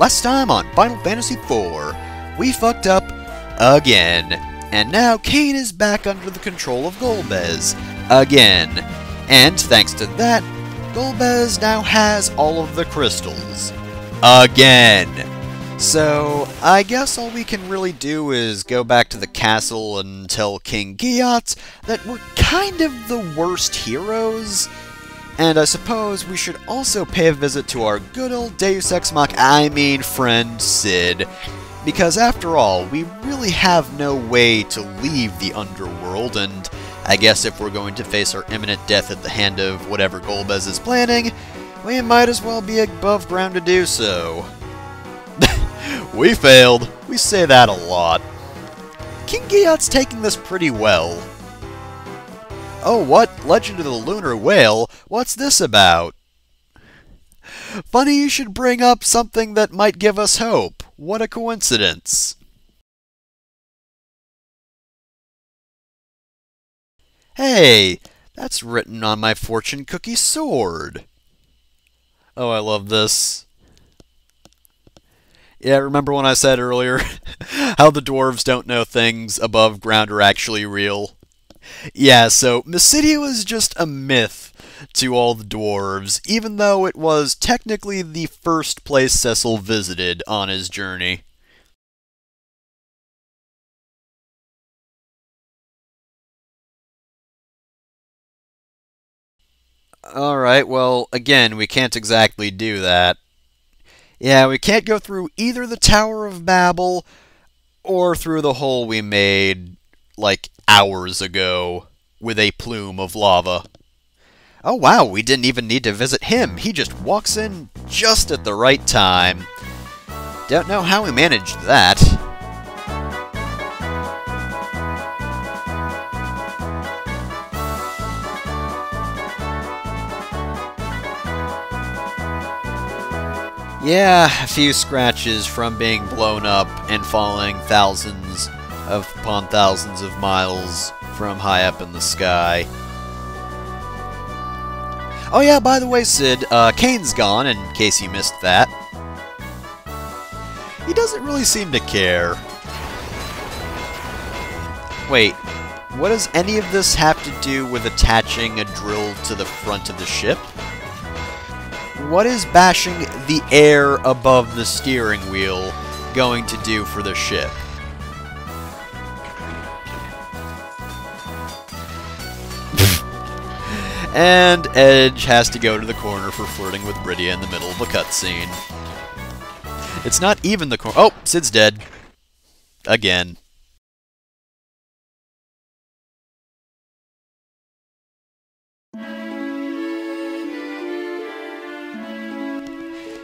last time on Final Fantasy IV, we fucked up again. And now Kain is back under the control of Golbez again. And thanks to that, Golbez now has all of the crystals. Again. So, I guess all we can really do is go back to the castle and tell King Giat that we're kind of the worst heroes. And I suppose we should also pay a visit to our good old Deus Ex friend Cid. Because after all, we really have no way to leave the underworld, and I guess if we're going to face our imminent death at the hand of whatever Golbez is planning, we might as well be above ground to do so. We failed. We say that a lot. King Giat's taking this pretty well. Oh, what? Legend of the Lunar Whale? What's this about? Funny you should bring up something that might give us hope. What a coincidence. Hey, that's written on my fortune cookie sword. Oh, I love this. Yeah, remember when I said earlier how the dwarves don't know things above ground are actually real? Yeah, so Mysidia was just a myth to all the dwarves, even though it was technically the first place Cecil visited on his journey. Alright, well, again, we can't exactly do that. Yeah, we can't go through either the Tower of Babel or through the hole we made, like, hours ago with a plume of lava. Oh wow, we didn't even need to visit him. He just walks in just at the right time. Don't know how we managed that. Yeah, a few scratches from being blown up and falling thousands upon thousands of miles from high up in the sky. Oh yeah, by the way, Cid, Kain's gone, in case you missed that. He doesn't really seem to care. Wait, what does any of this have to do with attaching a drill to the front of the ship? What is bashing the air above the steering wheel going to do for the ship? And Edge has to go to the corner for flirting with Rydia in the middle of a cutscene. It's not even the corner. Oh, Cid's dead. Again.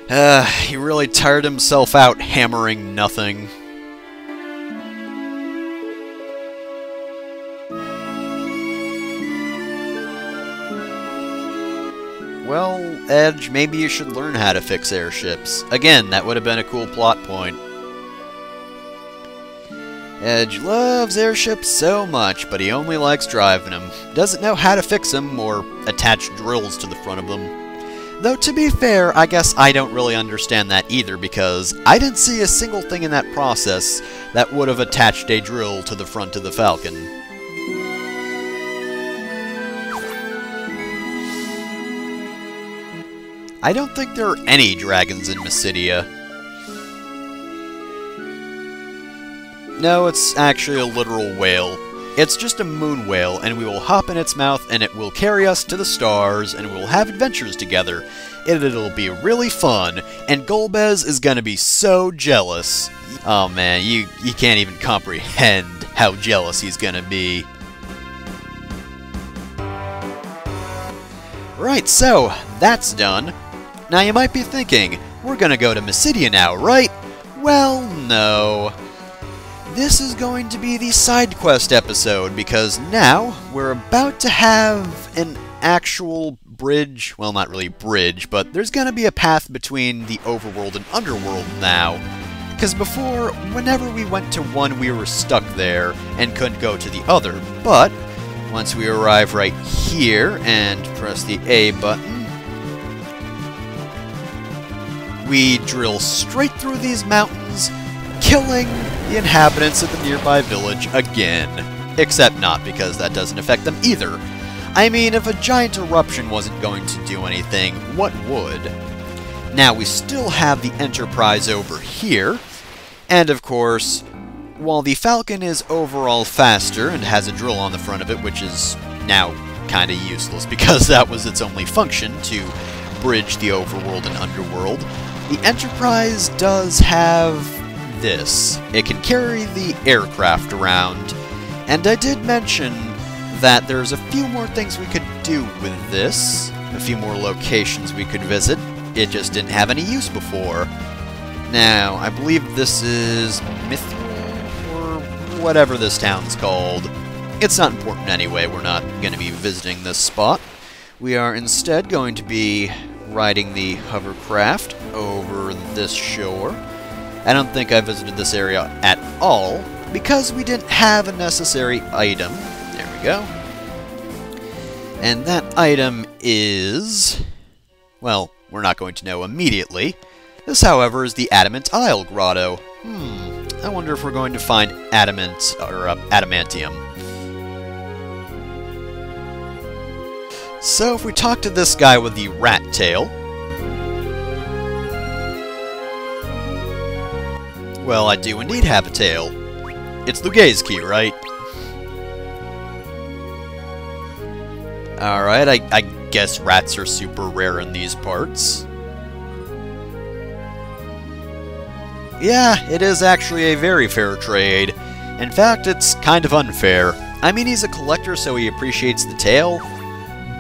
He really tired himself out hammering nothing. Well, Edge, maybe you should learn how to fix airships. Again, that would have been a cool plot point. Edge loves airships so much, but he only likes driving them. Doesn't know how to fix them or attach drills to the front of them. Though, to be fair, I guess I don't really understand that either, because I didn't see a single thing in that process that would have attached a drill to the front of the Falcon. I don't think there are any dragons in Mysidia. No, it's actually a literal whale. It's just a moon whale, and we will hop in its mouth, and it will carry us to the stars, and we'll have adventures together. It'll be really fun, and Golbez is gonna be so jealous. Oh man, you can't even comprehend how jealous he's gonna be. Right, so, that's done. Now you might be thinking, we're gonna go to Mysidia now, right? Well, no. This is going to be the side quest episode, because now we're about to have an actual bridge. Well, not really bridge, but there's gonna be a path between the overworld and underworld now. Because before, whenever we went to one, we were stuck there and couldn't go to the other. But once we arrive right here and press the A button, we drill straight through these mountains, killing the inhabitants of the nearby village again. Except not, because that doesn't affect them either. I mean, if a giant eruption wasn't going to do anything, what would? Now, we still have the Enterprise over here, and of course, while the Falcon is overall faster and has a drill on the front of it, which is now kind of useless because that was its only function, to bridge the overworld and underworld, the Enterprise does have this. It can carry the aircraft around, and I did mention that there's a few more things we could do with this, a few more locations we could visit. It just didn't have any use before. Now, I believe this is Mithril, or whatever this town's called. It's not important anyway, we're not going to be visiting this spot. We are instead going to be riding the hovercraft over this shore. I don't think I visited this area at all, because we didn't have a necessary item. There we go. And that item is... well, we're not going to know immediately. This, however, is the Adamant Isle Grotto. I wonder if we're going to find adamant, or adamantium. So, if we talk to this guy with the rat tail... well, I do indeed have a tail. It's Lugaseky, right? Alright, I guess rats are super rare in these parts. Yeah, it is actually a very fair trade. In fact, it's kind of unfair. I mean, he's a collector, so he appreciates the tail.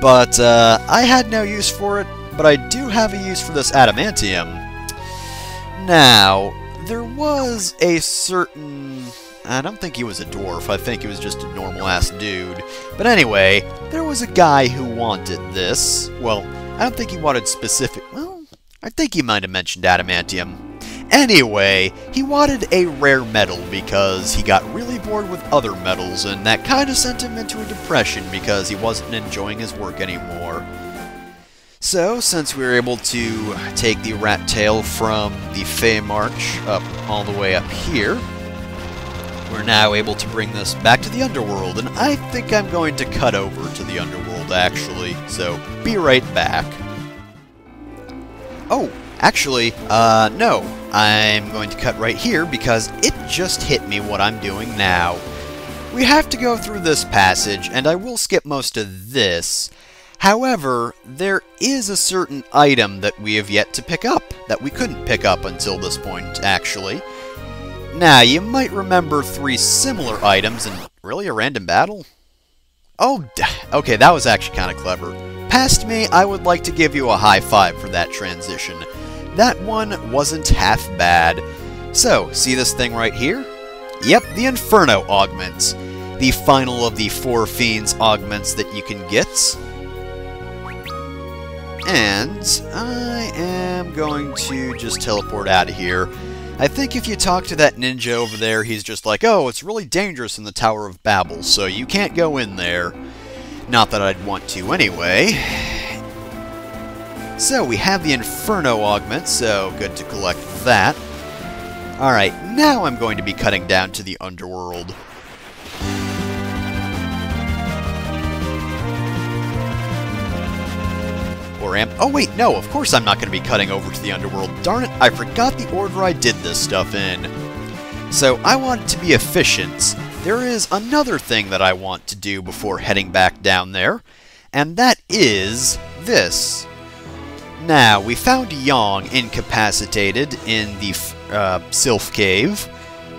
But, I had no use for it, but I do have a use for this adamantium. Now, there was a certain... I don't think he was a dwarf, I think he was just a normal-ass dude. But anyway, there was a guy who wanted this. Well, I don't think he wanted specific... well, I think he might have mentioned adamantium. Anyway, he wanted a rare metal because he got really bored with other metals, and that kind of sent him into a depression because he wasn't enjoying his work anymore. So, since we were able to take the rat tail from the Fey March up all the way up here, we're now able to bring this back to the Underworld, and I think I'm going to cut over to the Underworld, actually, so be right back. Oh, actually, no, I'm going to cut right here because it just hit me what I'm doing now. We have to go through this passage, and I will skip most of this. However, there is a certain item that we have yet to pick up, that we couldn't pick up until this point, actually. Now, you might remember 3 similar items in really a random battle? Oh, okay, that was actually kind of clever. Past me, I would like to give you a high five for that transition. That one wasn't half bad. So, see this thing right here? Yep, the Inferno Augment. The final of the 4 Fiends augments that you can get. And I am going to just teleport out of here. I think if you talk to that ninja over there, he's just like, oh, it's really dangerous in the Tower of Babel, so you can't go in there. Not that I'd want to anyway. So, we have the Inferno Augment, so good to collect that. Alright, now I'm going to be cutting down to the Underworld. Oh wait, no, of course I'm not going to be cutting over to the Underworld. Darn it, I forgot the order I did this stuff in. So, I want it to be efficient. There is another thing that I want to do before heading back down there, and that is this. Now, we found Yang incapacitated in the Sylph Cave,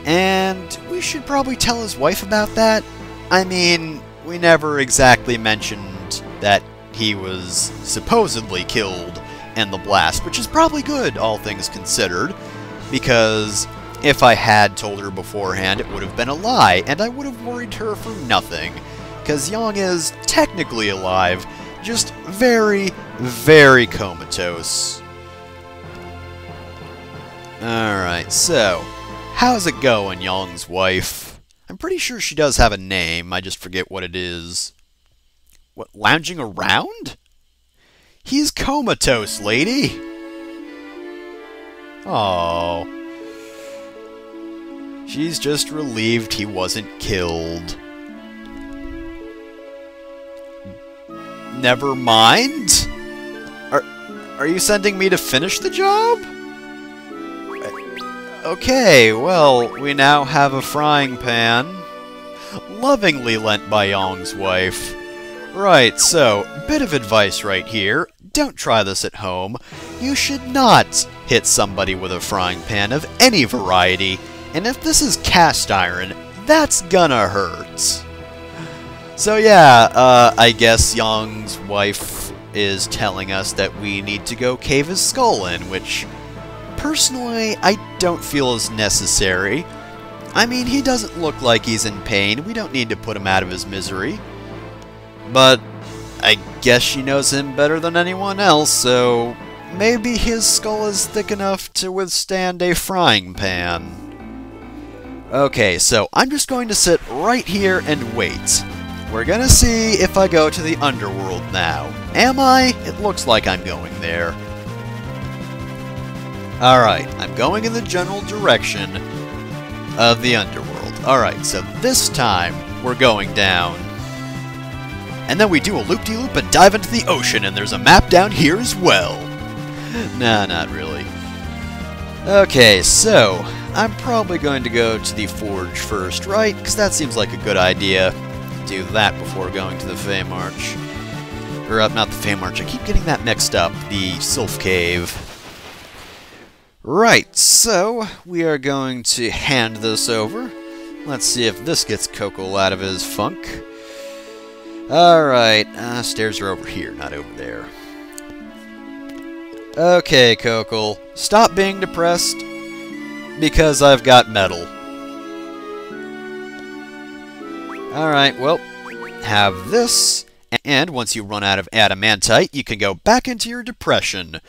and we should probably tell his wife about that. I mean, we never exactly mentioned that he was supposedly killed in the blast, which is probably good, all things considered, because if I had told her beforehand, it would have been a lie, and I would have worried her for nothing, because Yang is technically alive, just very, very comatose. Alright, so, how's it going, Yang's wife? I'm pretty sure she does have a name, I just forget what it is. What, lounging around? He's comatose, lady! Oh. She's just relieved he wasn't killed. Never mind? Are you sending me to finish the job? Okay, well, we now have a frying pan. Lovingly lent by Yong's wife. Right, so, bit of advice right here. Don't try this at home. You should not hit somebody with a frying pan of any variety. And if this is cast iron, that's gonna hurt. So yeah, I guess Yong's wife is telling us that we need to go cave his skull in, which, personally, I don't feel is necessary. I mean, he doesn't look like he's in pain. We don't need to put him out of his misery. But I guess she knows him better than anyone else, so maybe his skull is thick enough to withstand a frying pan. Okay, so I'm just going to sit right here and wait. We're gonna see if I go to the underworld now. Am I? It looks like I'm going there. Alright, I'm going in the general direction of the underworld. Alright, so this time we're going down. And then we do a loop-de-loop and dive into the ocean, and there's a map down here as well. Nah, not really. Okay, so I'm probably going to go to the Forge first, right? Because that seems like a good idea. Do that before going to the Feymarch. Or, not the Feymarch, I keep getting that mixed up. The Sylph Cave. Right, so we are going to hand this over. Let's see if this gets Kokol out of his funk. Alright, stairs are over here, not over there. Okay, Kokol, stop being depressed, because I've got metal. Alright, well, have this, and once you run out of adamantite, you can go back into your depression.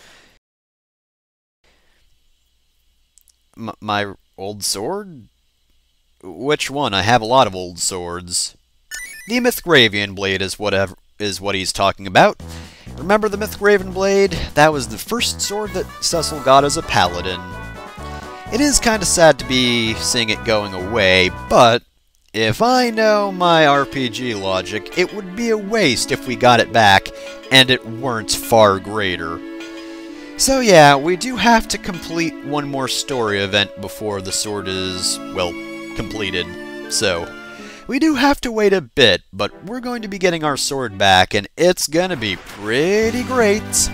My old sword? Which one? I have a lot of old swords. The Mythgravian Blade is what he's talking about. Remember the Mythgravian Blade? That was the first sword that Cecil got as a paladin. It is kind of sad to be seeing it going away, but if I know my RPG logic, it would be a waste if we got it back and it weren't far greater. So yeah, we do have to complete one more story event before the sword is, well, completed. So we do have to wait a bit, but we're going to be getting our sword back, and it's gonna be pretty great.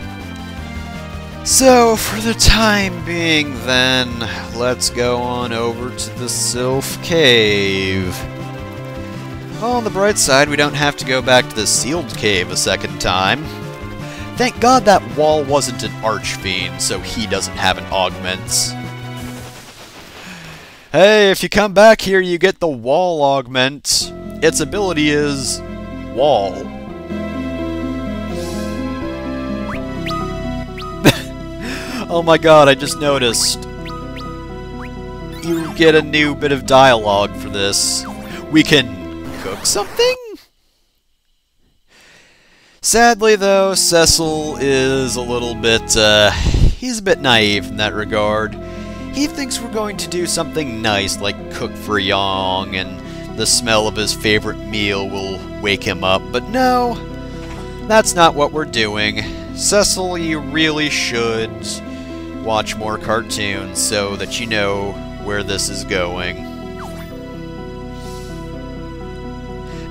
So, for the time being then, let's go on over to the Sylph Cave. On the bright side, we don't have to go back to the sealed cave a second time. Thank God that wall wasn't an Archfiend, so he doesn't have an augment. Hey, if you come back here, you get the wall augment. Its ability is wall. Oh my god, I just noticed. You get a new bit of dialogue for this. We can cook something? Sadly, though, Cecil is a little bit, he's a bit naive in that regard. He thinks we're going to do something nice, like cook for Yong, and the smell of his favorite meal will wake him up, but no, that's not what we're doing. Cecil, you really should watch more cartoons so that you know where this is going.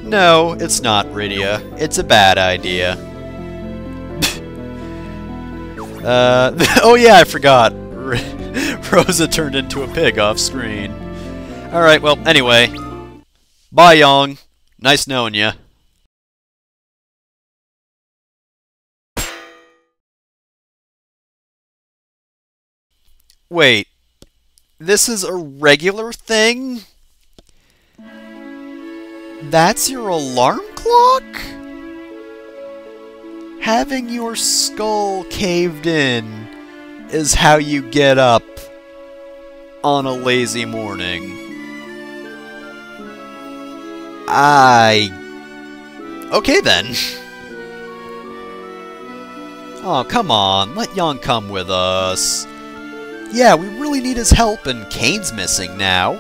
No, it's not, Rydia. It's a bad idea. Oh yeah, I forgot. Rosa turned into a pig off screen. Alright, well, anyway. Bye, Yong. Nice knowing ya. Wait. This is a regular thing? That's your alarm clock? Having your skull caved in is how you get up on a lazy morning. Okay then. Oh, come on. Let Yong come with us. yeah, we really need his help, and Kane's missing now.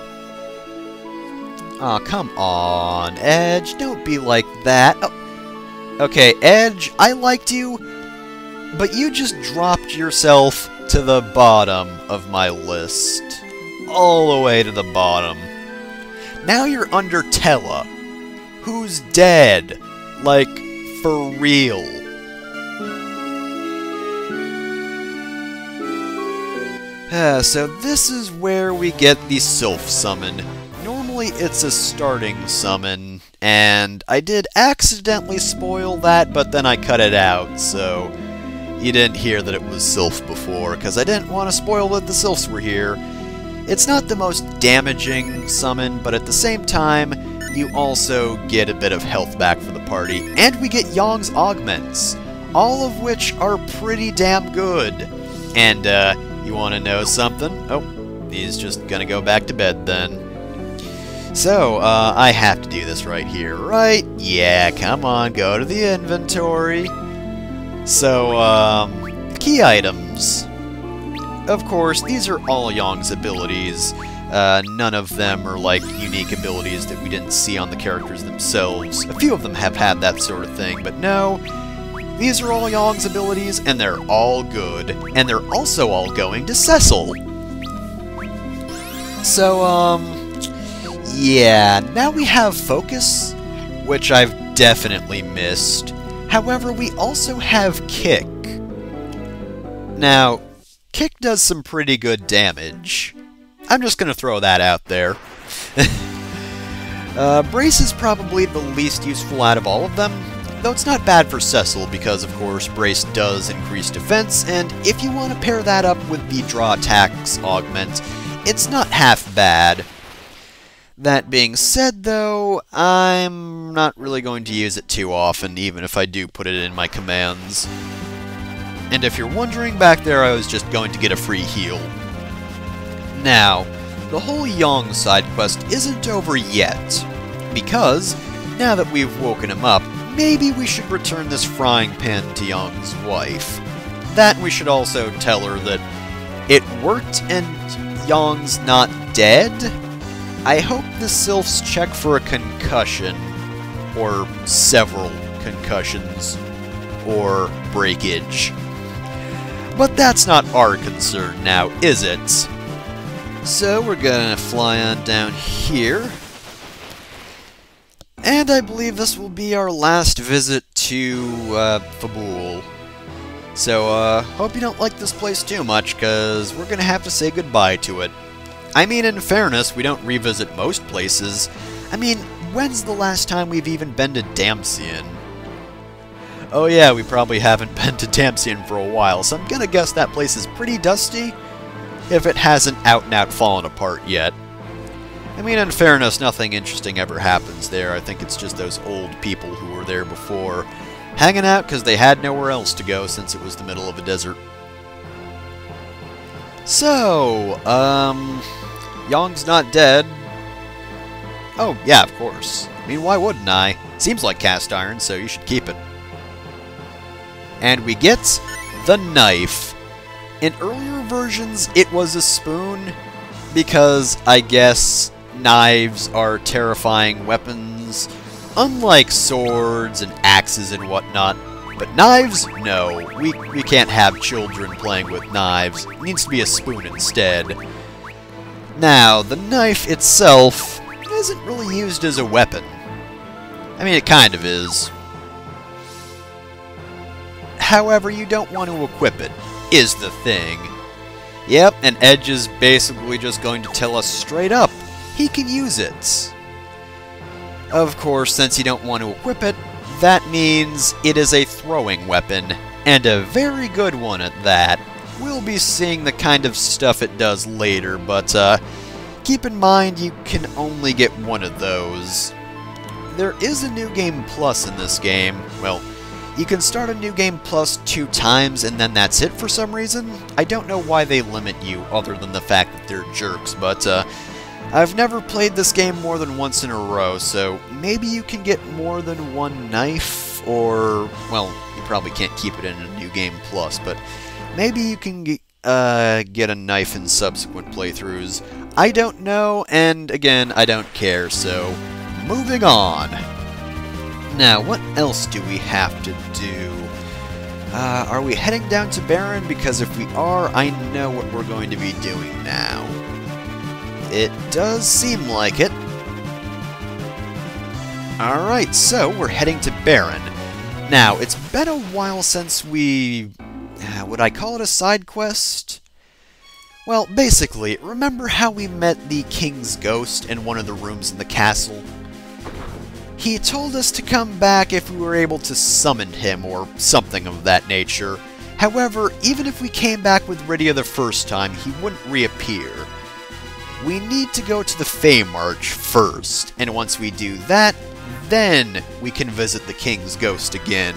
Aw, come on, Edge, don't be like that. Oh, okay, Edge, I liked you, but you just dropped yourself to the bottom of my list. All the way to the bottom. Now you're under Tellah, who's dead. Like, for real. So this is where we get the Sylph summon. Normally it's a starting summon, and I did accidentally spoil that, but then I cut it out, so you didn't hear that it was Sylph before, because I didn't want to spoil that the Sylphs were here. It's not the most damaging summon, but at the same time, you also get a bit of health back for the party, and we get Yong's augments, all of which are pretty damn good. And, you want to know something? Oh, he's just gonna go back to bed then. So, I have to do this right here, right? Yeah, come on, go to the inventory. So, key items. Of course, these are all Yong's abilities. None of them are, like, unique abilities that we didn't see on the characters themselves. A few of them have had that sort of thing, but no. These are all Yong's abilities, and they're all good. And they're also all going to Cecil. So, yeah, now we have Focus, which I've definitely missed. However, we also have Kick. Now, Kick does some pretty good damage. I'm just gonna throw that out there. Brace is probably the least useful out of all of them, though it's not bad for Cecil because, of course, Brace does increase defense, and if you want to pair that up with the Draw Attacks augment, it's not half bad. That being said, though, I'm not really going to use it too often, even if I do put it in my commands. And if you're wondering back there, I was just going to get a free heal. Now, the whole Yong side quest isn't over yet, because now that we've woken him up, maybe we should return this frying pan to Yong's wife. That we should also tell her that it worked and Yong's not dead. I hope the Sylphs check for a concussion, or several concussions, or breakage. But that's not our concern now, is it? So we're gonna fly on down here. And I believe this will be our last visit to Fabul. So, hope you don't like this place too much, because we're gonna have to say goodbye to it. I mean, in fairness, we don't revisit most places. I mean, when's the last time we've even been to Damcyan? Oh yeah, we probably haven't been to Damcyan for a while, so I'm gonna guess that place is pretty dusty, if it hasn't out-and-out fallen apart yet. I mean, in fairness, nothing interesting ever happens there. I think it's just those old people who were there before, hanging out because they had nowhere else to go since it was the middle of a desert. So, Yong's not dead. Oh, yeah, of course. I mean, why wouldn't I? Seems like cast iron, so you should keep it. And we get the knife. In earlier versions, it was a spoon, because I guess knives are terrifying weapons, unlike swords and axes and whatnot. But knives? No. We can't have children playing with knives. It needs to be a spoon instead. Now, the knife itself isn't really used as a weapon. I mean, it kind of is. However, you don't want to equip it, is the thing. Yep, and Edge is basically just going to tell us straight up he can use it. Of course, since you don't want to equip it, that means it is a throwing weapon, and a very good one at that. We'll be seeing the kind of stuff it does later, but keep in mind you can only get one of those. There is a New Game Plus in this game. Well, you can start a New Game Plus 2 times and then that's it for some reason. I don't know why they limit you other than the fact that they're jerks, but I've never played this game more than once in a row, so maybe you can get more than one knife, or, well, you probably can't keep it in a New Game Plus, but maybe you can get a knife in subsequent playthroughs? I don't know, and again, I don't care, so moving on. Now, what else do we have to do? Are we heading down to Baron? Because if we are, I know what we're going to be doing now. It does seem like it. Alright, so we're heading to Baron. Now, it's been a while since we... would I call it a side quest? Well, basically, remember how we met the King's Ghost in one of the rooms in the castle? He told us to come back if we were able to summon him, or something of that nature. However, even if we came back with Rydia the first time, he wouldn't reappear. We need to go to the Feymarch first, and once we do that, then we can visit the King's Ghost again.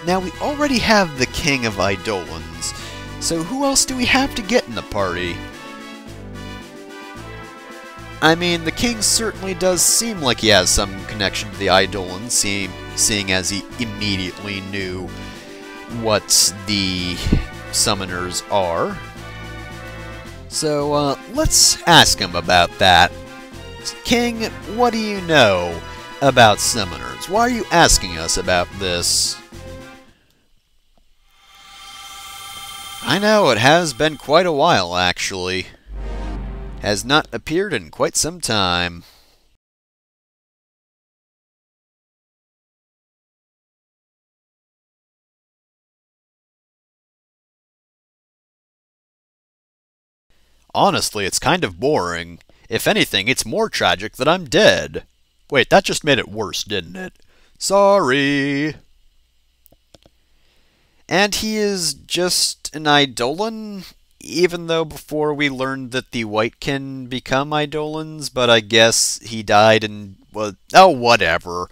Now, we already have the King of Eidolons, so who else do we have to get in the party? I mean, the king certainly does seem like he has some connection to the Eidolons, seeing as he immediately knew what the summoners are. So, let's ask him about that. King, what do you know about summoners? Why are you asking us about this? I know, it has been quite a while, actually. Has not appeared in quite some time. Honestly, it's kind of boring. If anything, it's more tragic that I'm dead. Wait, that just made it worse, didn't it? Sorry. And he is just an Eidolon? Even though before we learned that the White can become Eidolons, but I guess he died and... well, oh, whatever.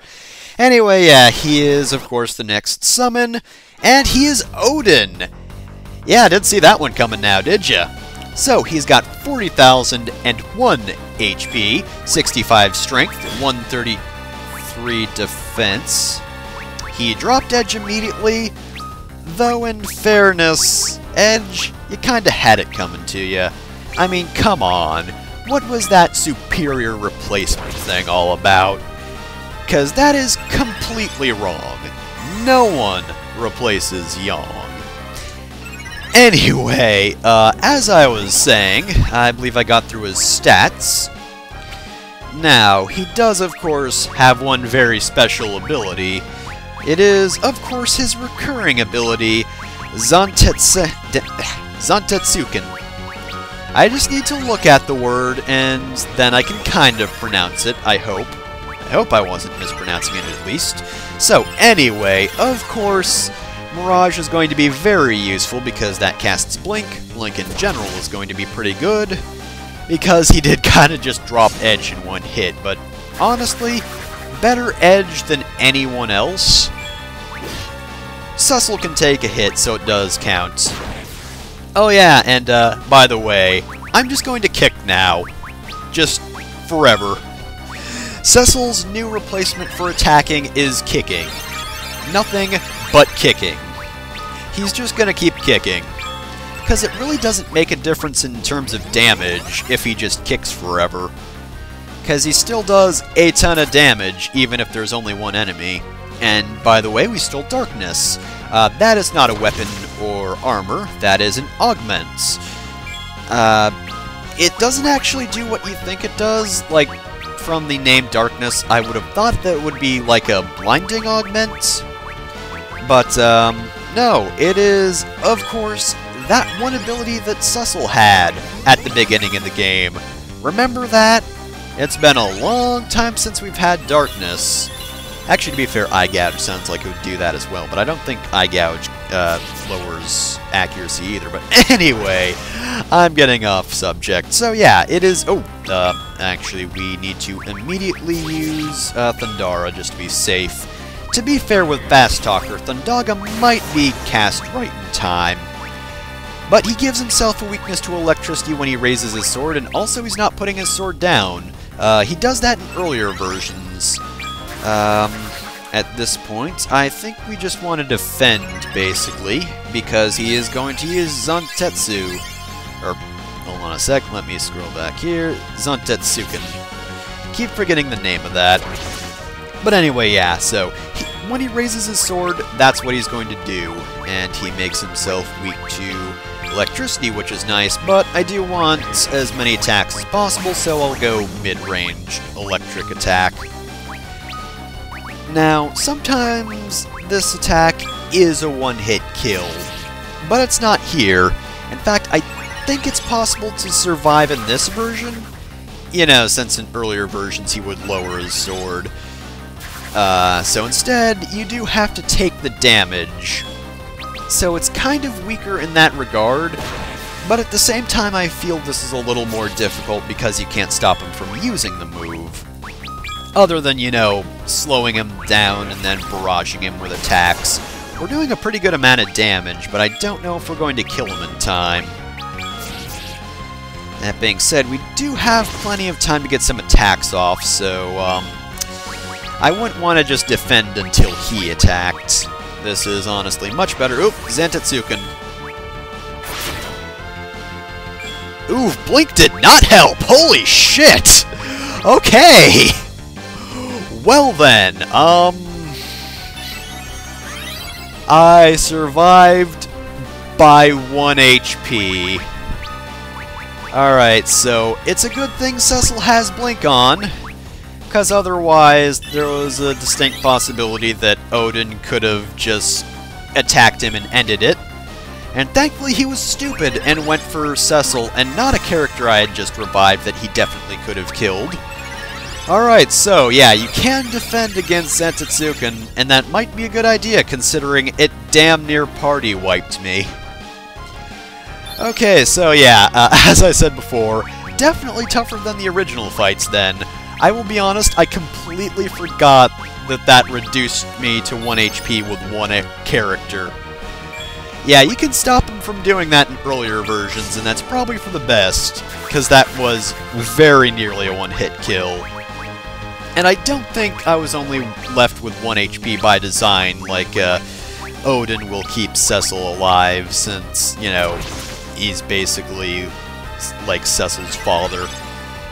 Anyway, yeah, he is, of course, the next summon, and he is Odin! Yeah, I didn't see that one coming now, did ya? So, he's got 40,001 HP, 65 strength, 133 defense. He dropped Edge immediately, though in fairness, Edge, you kinda had it coming to you. I mean, come on. What was that superior replacement thing all about? 'Cause that is completely wrong. No one replaces Yang. Anyway, as I was saying, I believe I got through his stats. Now, he does, of course, have one very special ability. It is, of course, his recurring ability, Zantetsuken. I just need to look at the word, and then I can kind of pronounce it, I hope. I hope I wasn't mispronouncing it at least. So, anyway, of course, Mirage is going to be very useful because that casts Blink. Blink in general is going to be pretty good, because he did kind of just drop Edge in one hit, but honestly, better Edge than anyone else. Cecil can take a hit, so it does count. Oh yeah, and by the way, I'm just going to kick now. Just forever. Cecil's new replacement for attacking is kicking. Nothing but kicking. He's just gonna keep kicking. Because it really doesn't make a difference in terms of damage if he just kicks forever. Because he still does a ton of damage, even if there's only one enemy. And, by the way, we stole Darkness. That is not a weapon or armor, that is an augment. It doesn't actually do what you think it does. Like, from the name Darkness, I would have thought that it would be like a blinding augment. But, no, it is, of course, that one ability that Cecil had at the beginning of the game. Remember that? It's been a long time since we've had Darkness. Actually, to be fair, Eye Gouge sounds like it would do that as well, but I don't think Eye Gouge lowers accuracy either. But anyway, I'm getting off subject. So yeah, it is... oh, actually, we need to immediately use Thundara just to be safe. To be fair with Fast Talker, Thundaga might be cast right in time. But he gives himself a weakness to electricity when he raises his sword, and also he's not putting his sword down. He does that in earlier versions. at this point, I think we just want to defend, basically, because he is going to use Zantetsu. Or, hold on a sec, let me scroll back here. Zantetsuken. Keep forgetting the name of that. But anyway, yeah, so when he raises his sword, that's what he's going to do. And he makes himself weak to electricity, which is nice, but I do want as many attacks as possible, so I'll go mid-range electric attack. Now, sometimes this attack is a one-hit kill, but it's not here. In fact, I think it's possible to survive in this version. You know, since in earlier versions he would lower his sword. So instead, you do have to take the damage. So it's kind of weaker in that regard, but at the same time I feel this is a little more difficult because you can't stop him from using the move. Other than, you know, slowing him down and then barraging him with attacks. We're doing a pretty good amount of damage, but I don't know if we're going to kill him in time. That being said, we do have plenty of time to get some attacks off, so I wouldn't want to just defend until he attacked. This is honestly much better. Oop, Zantetsuken. Ooh, Blink did not help! Holy shit! Okay! Well then, I survived by 1 HP. Alright, so it's a good thing Cecil has Blink on, because otherwise there was a distinct possibility that Odin could have just attacked him and ended it. And thankfully he was stupid and went for Cecil, and not a character I had just revived that he definitely could have killed. Alright, so yeah, you can defend against Zantetsuken, and that might be a good idea considering it damn near party wiped me. Okay, so yeah, as I said before, definitely tougher than the original fights then. I will be honest, I completely forgot that that reduced me to 1 HP with one character. Yeah, you can stop him from doing that in earlier versions, and that's probably for the best, because that was very nearly a one-hit kill. And I don't think I was only left with 1 HP by design, like Odin will keep Cecil alive, since, you know, he's basically like Cecil's father.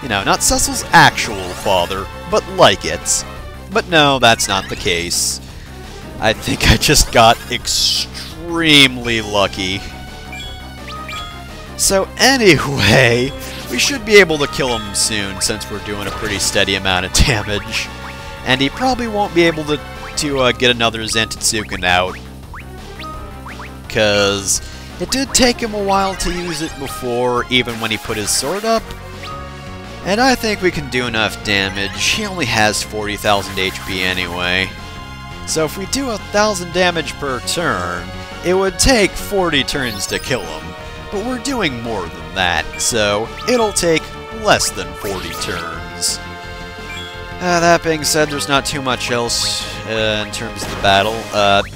You know, not Cecil's actual father, but like it. But no, that's not the case. I think I just got extremely lucky. So anyway, we should be able to kill him soon, since we're doing a pretty steady amount of damage. And he probably won't be able to get another Zantetsuken out, because it did take him a while to use it before, even when he put his sword up. And I think we can do enough damage. He only has 40,000 HP anyway. So if we do 1,000 damage per turn, it would take 40 turns to kill him. But we're doing more than that, so it'll take less than 40 turns. That being said, there's not too much else in terms of the battle.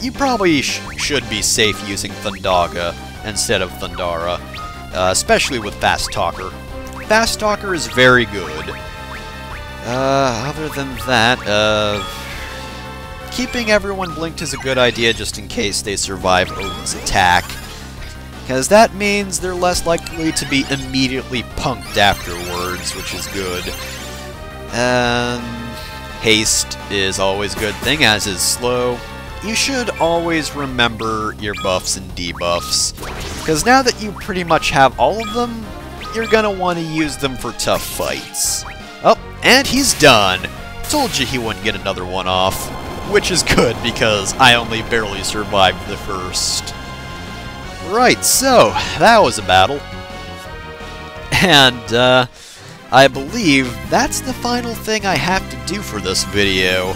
You probably should be safe using Thundaga instead of Thundara, especially with Fast Talker. Fast Talker is very good. Other than that, keeping everyone blinked is a good idea just in case they survive Odin's attack, because that means they're less likely to be immediately punked afterwards, which is good. Haste is always a good thing, as is slow. You should always remember your buffs and debuffs, because now that you pretty much have all of them, you're gonna want to use them for tough fights. Oh, and he's done! Told you he wouldn't get another one off. Which is good, because I only barely survived the first. Right, so, that was a battle. And, I believe that's the final thing I have to do for this video.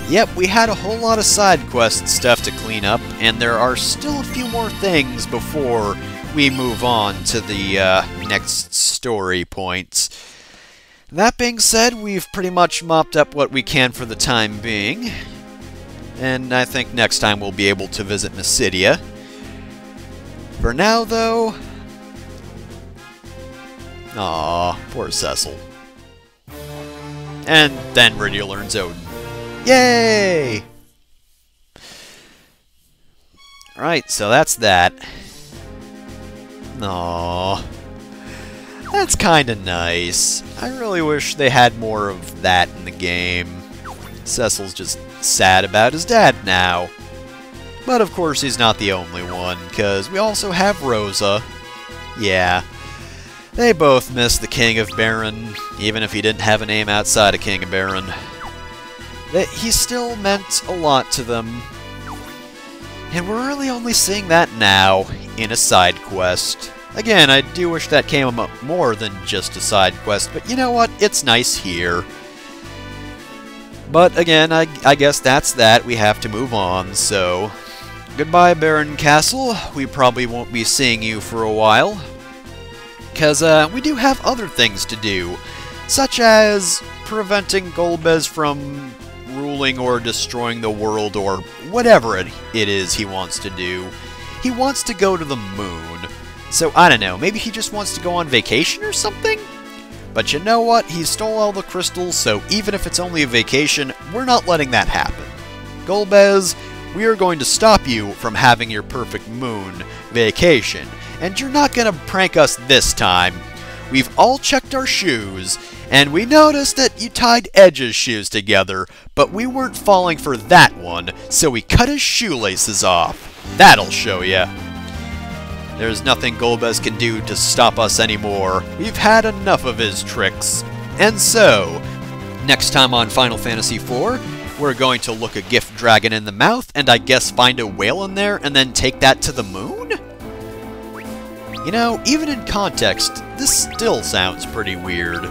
Yep, we had a whole lot of side quest stuff to clean up, and there are still a few more things before we move on to the next story points. That being said, we've pretty much mopped up what we can for the time being. And I think next time we'll be able to visit Mysidia. For now, though... Aww, poor Cecil. And then Rydia learns Odin. Yay! Right, so that's that. Aww. That's kinda nice. I really wish they had more of that in the game. Cecil's just sad about his dad now. But of course he's not the only one, because we also have Rosa. Yeah. They both miss the King of Baron, even if he didn't have a name outside of King of Baron. He still meant a lot to them. And we're really only seeing that now, in a side quest. Again, I do wish that came up more than just a side quest, but you know what? It's nice here. But again, I guess that's that. We have to move on, so... Goodbye, Baron Castle. We probably won't be seeing you for a while. Because we do have other things to do, such as preventing Golbez from ruling or destroying the world or whatever it is he wants to do. He wants to go to the moon. So, I don't know, maybe he just wants to go on vacation or something? But you know what? He stole all the crystals, so even if it's only a vacation, we're not letting that happen. Golbez, we are going to stop you from having your perfect moon vacation. And you're not going to prank us this time. We've all checked our shoes, and we noticed that you tied Edge's shoes together, but we weren't falling for that one, so we cut his shoelaces off. That'll show ya. There's nothing Golbez can do to stop us anymore. We've had enough of his tricks. And so, next time on Final Fantasy IV, we're going to look a gift dragon in the mouth and I guess find a whale in there and then take that to the moon? You know, even in context, this still sounds pretty weird.